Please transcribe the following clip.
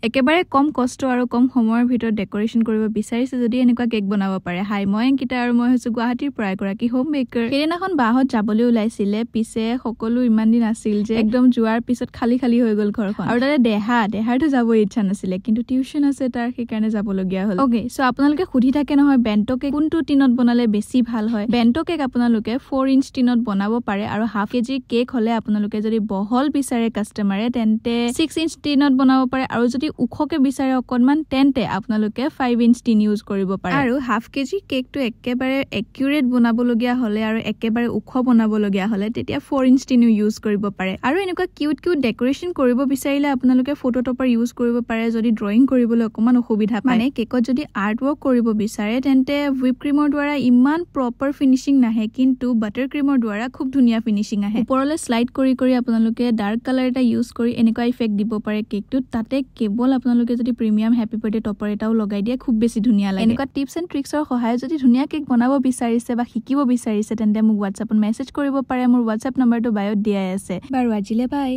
একেবাৰে কম কষ্ট আৰু কম সময়ৰ ভিতৰত ডেকোৰেশ্যন কৰিব বিচাৰিছে যদি এনেকুৱা কেক বনাব পাৰে। হাই, মই অংকিতা আৰু মই হৈছো গুৱাহাটীৰ পৰা এগৰাকী হোম মেকাৰ। সেইদিনাখন বাহত যাবলৈ ওলাইছিলে, পিছে সকলো ইমান দিন আছিল যে একদম যোৱাৰ পিছত খালি খালি হৈ গ'ল ঘৰখন। আৰু তাতে দেহাৰটো যাব ইচ্ছা নাছিলে, কিন্তু টিউচন আছে তাৰ, সেইকাৰণে যাবলগীয়া হ'ল। অ'কে, চ' আপোনালোকে সুধি থাকে নহয় বেণ্টো কেক কোনটো টিনত বনালে বেছি ভাল হয়। বেণ্টো কেক আপোনালোকে 4 ইঞ্চ টিনত বনাব পাৰে, আৰু হাফ কেজি কেক হলে আপোনালোকে যদি বহল বিচাৰে কাষ্টমাৰে তেন্তে 6 ইঞ্চ টিনত বনাব পাৰে, আৰু যদি উখকে বিচাৰে অকনমান তেন্তে আপোনালোকে 5 ইঞ্চ টিন ইউজ কৰিব পাৰে। আৰু হাফ কেজি কেকটো একেবাৰে একিউৰেট বনাবলগীয়া হলে আৰু একেবাৰে উখ বনাবলগীয়া হলে তেতিয়া 4 ইঞ্চ টিন ইউজ কৰিব পাৰে। আৰু এনেকুৱা কিউট ডেকোৰেশ্যন কৰিব বিচাৰিলে আপোনালোকে ফটো টপাৰ ইউজ কৰিব পাৰে যদি ড্ৰয়িং কৰিবলৈ অকমান অসুবিধা পায়। মানে কেকত যদি আৰ্ট ৱৰ্ক কৰিব বিচাৰে তেন্তে হুইপ ক্ৰীমৰ দ্বাৰা ইমান প্ৰপাৰ ফিনিচিং নাহে, কিন্তু বাটাৰ ক্ৰীমৰ দ্বাৰা খুব ধুনীয়া ফিনিচিং আহে। ওপৰলৈ শ্লাইড কৰি আপোনালোকে ডাৰ্ক কালাৰ এটা ইউজ কৰি এনেকুৱা ইফেক্ট দিব পাৰে কেকটোত। তাতে কেৱল আপোনালোকে যদি প্ৰিমিয়াম হেপী বাৰ্থডে টপাৰ এটাও লগাই দিয়ে খুব বেছি ধুনীয়া লাগে। এনেকুৱা টিপছ এণ্ড ট্ৰিক্সৰ সহায়ত যদি ধুনীয়া কেক বনাব বিচাৰিছে বা শিকিব বিচাৰিছে তেন্তে মোক হোৱাটছএপত মেছেজ কৰিব পাৰে। মোৰ হোৱাটছএপ নম্বৰটো বায়'ত দিয়াই আছে। বাৰু আজিলে বাই।